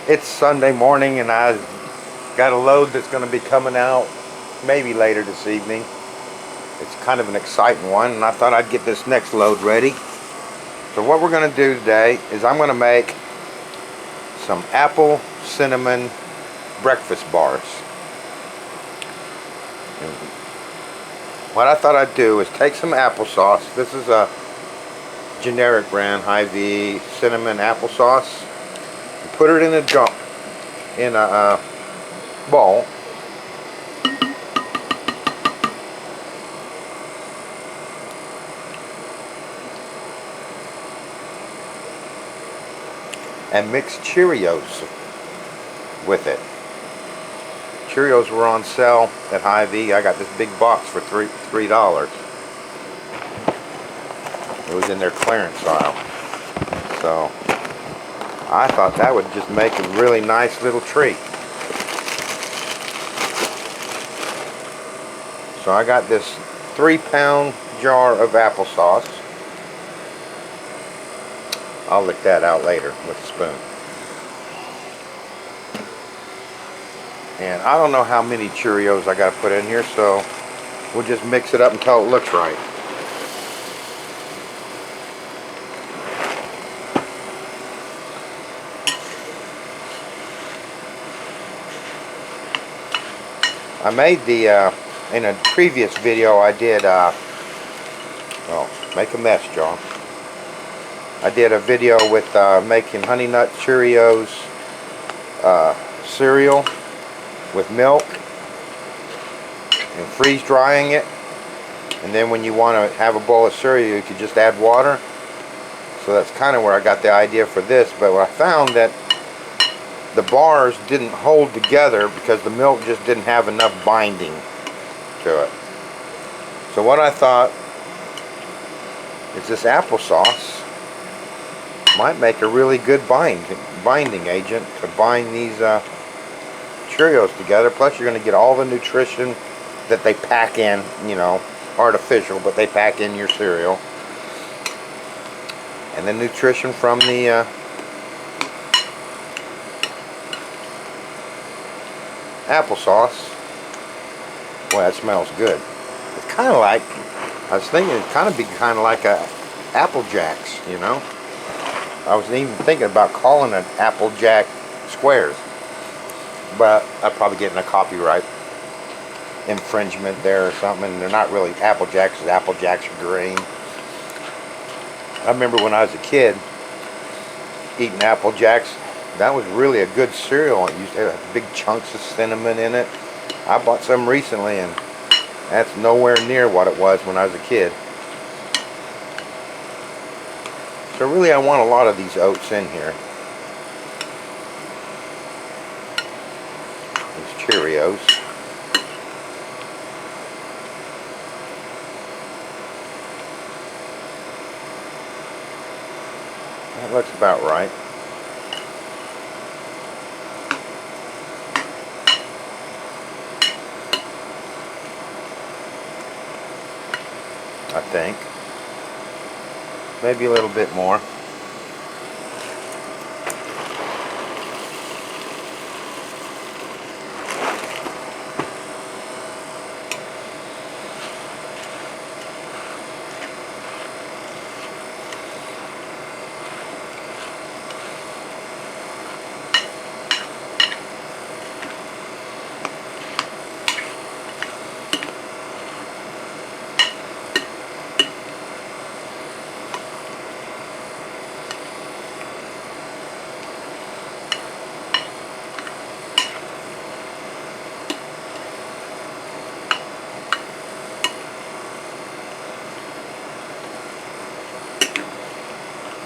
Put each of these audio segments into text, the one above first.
It's Sunday morning and I got a load that's going to be coming out maybe later this evening. It's kind of an exciting one, and I thought I'd get this next load ready. So what we're going to do today is I'm going to make some apple cinnamon breakfast bars. And what I thought I'd do is take some applesauce. This is a generic brand, Hy-Vee cinnamon applesauce. Put it in a bowl. And mix Cheerios with it. Cheerios were on sale at Hy-Vee. I got this big box for $3. It was in their clearance aisle. So I thought that would just make a really nice little treat. So I got this 3-pound jar of applesauce. I'll lick that out later with a spoon. And I don't know how many Cheerios I got to put in here, so we'll just mix it up until it looks right. I made in a previous video I did, make a mess, John. I did a video with making Honey Nut Cheerios cereal with milk and freeze drying it. And then when you want to have a bowl of cereal, you could just add water. So that's kind of where I got the idea for this. But I found that the bars didn't hold together because the milk just didn't have enough binding to it. So what I thought is this applesauce might make a really good binding agent to bind these Cheerios together. Plus you're going to get all the nutrition that they pack in, you know, artificial, but they pack in your cereal. And the nutrition from the applesauce. Boy, that smells good. It's kind of like, I was thinking it'd kind of be kind of like a Apple Jacks, you know. I was even thinking about calling it Apple Jack Squares, but I'd probably get in a copyright infringement there or something. And they're not really Apple Jacks, because Apple Jacks are green. I remember when I was a kid eating Apple Jacks. That was really a good cereal. It used to have big chunks of cinnamon in it. I bought some recently, and that's nowhere near what it was when I was a kid. So really I want a lot of these oats in here. These Cheerios. That looks about right. I think. Maybe a little bit more.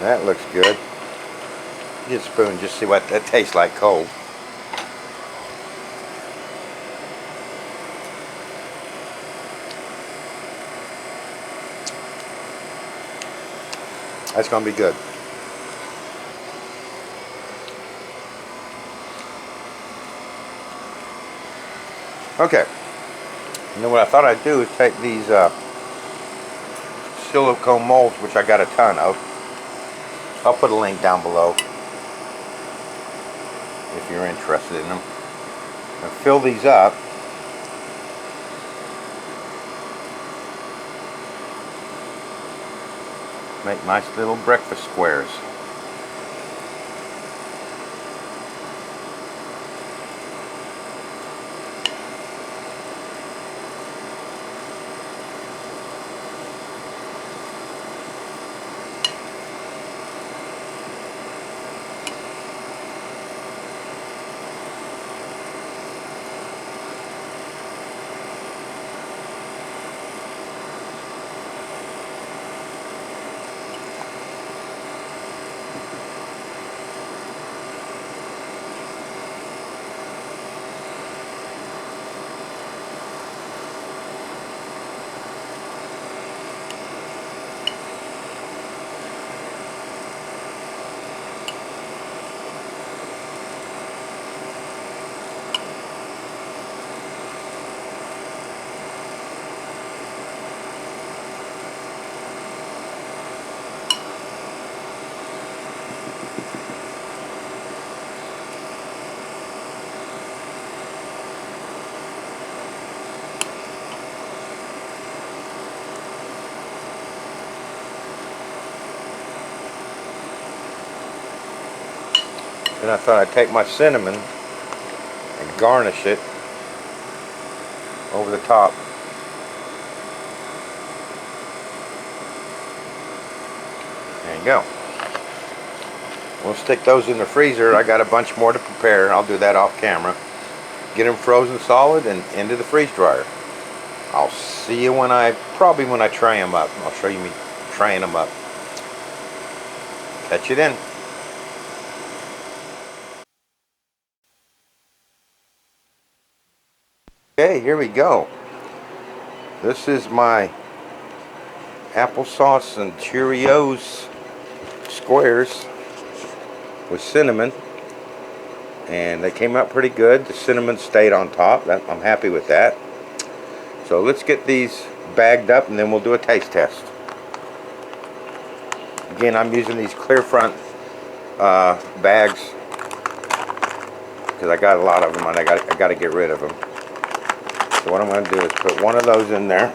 That looks good. Get a spoon, just see what that tastes like cold. That's going to be good. Okay. And then what I thought I'd do is take these silicone molds, which I got a ton of. I'll put a link down below. if you're interested in them. And fill these up. Make nice little breakfast squares. Then I thought I'd take my cinnamon and garnish it over the top. There you go. We'll stick those in the freezer. I got a bunch more to prepare. I'll do that off camera. Get them frozen solid and into the freeze dryer. I'll see you probably when I tray them up. I'll show you me traying them up. Catch you then. Okay, here we go. This is my applesauce and Cheerios squares with cinnamon, and they came out pretty good. The cinnamon stayed on top. I'm happy with that. So let's get these bagged up and then we'll do a taste test. Again, I'm using these clear front bags because I got a lot of them and I got to get rid of them. So what I'm going to do is put one of those in there.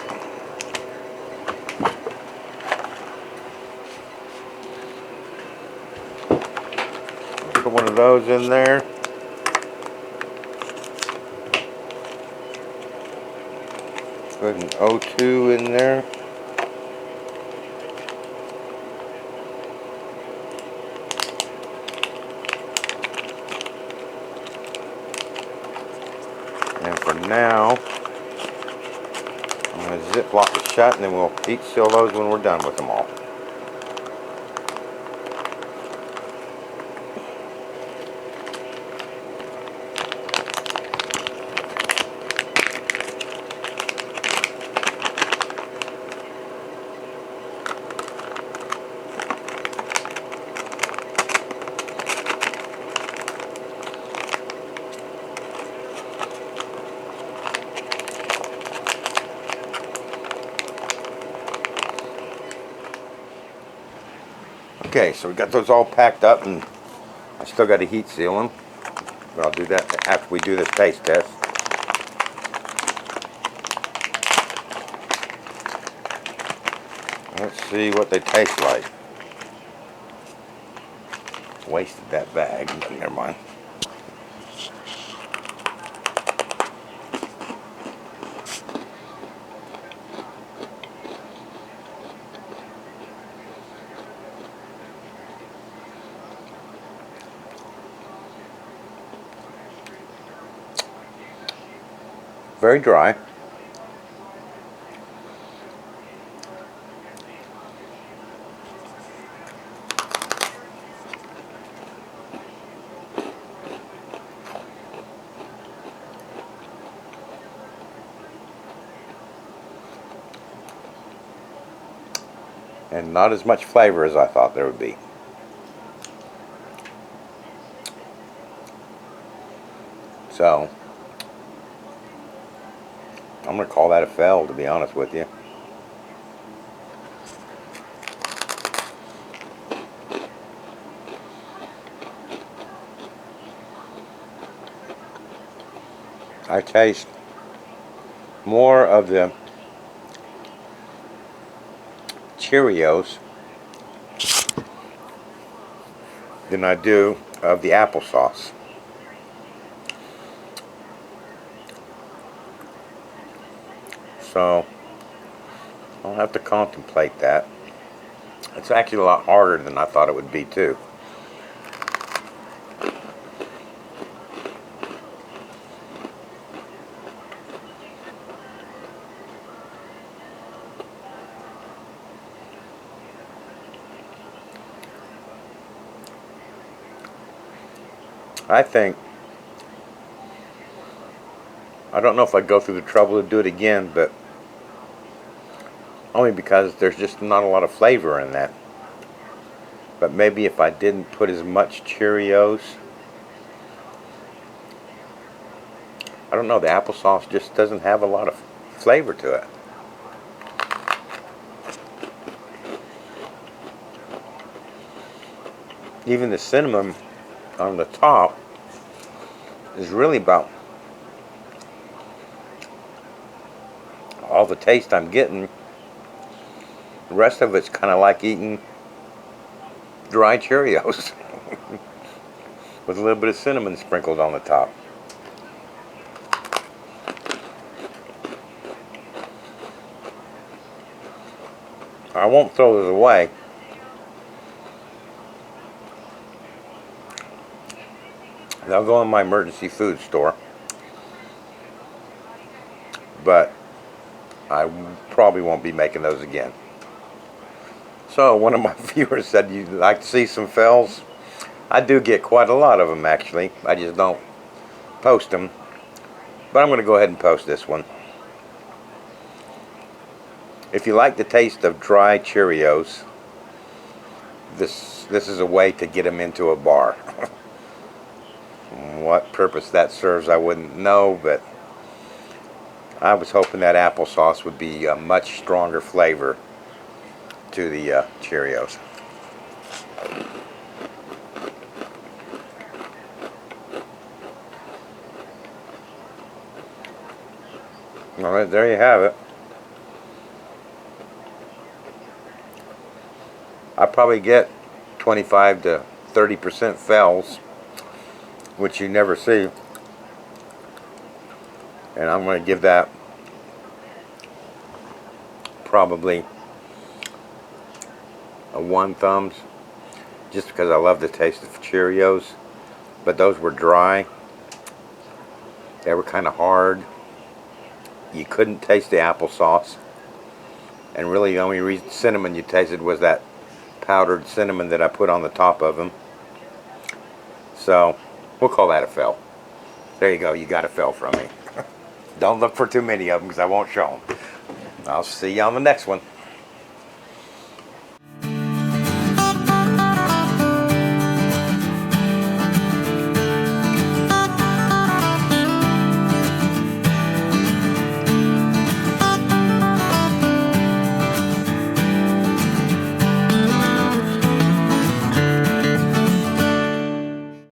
Put one of those in there. Put an O2 in there. And for now, I'm going to ziplock it shut and then we'll heat seal those when we're done with them all. Okay, so we got those all packed up and I still got to heat seal them, but I'll do that after we do this taste test. Let's see what they taste like. Wasted that bag, but never mind. Very dry. And not as much flavor as I thought there would be. So I'm going to call that a fail, to be honest with you. I taste more of the Cheerios than I do of the applesauce. So I'll have to contemplate that. It's actually a lot harder than I thought it would be too. I don't know if I'd go through the trouble to do it again, but only because there's just not a lot of flavor in that. But maybe if I didn't put as much Cheerios, I don't know, the applesauce just doesn't have a lot of flavor to it. Even the cinnamon on the top is really about all the taste I'm getting. The rest of it's kind of like eating dry Cheerios with a little bit of cinnamon sprinkled on the top. I won't throw those away. They'll go in my emergency food store, but I probably won't be making those again. So one of my viewers said, you'd like to see some fails? I do get quite a lot of them actually. I just don't post them. But I'm going to go ahead and post this one. If you like the taste of dry Cheerios, this is a way to get them into a bar. What purpose that serves I wouldn't know, but I was hoping that applesauce would be a much stronger flavor to the Cheerios. Alright, there you have it. I probably get 25 to 30% fells, which you never see. And I'm going to give that probably a 1 thumbs, just because I love the taste of Cheerios. But those were dry. They were kind of hard. You couldn't taste the applesauce. And really the only cinnamon you tasted was that powdered cinnamon that I put on the top of them. So we'll call that a fail. There you go, you got a fail from me. Don't look for too many of them because I won't show them. I'll see you on the next one.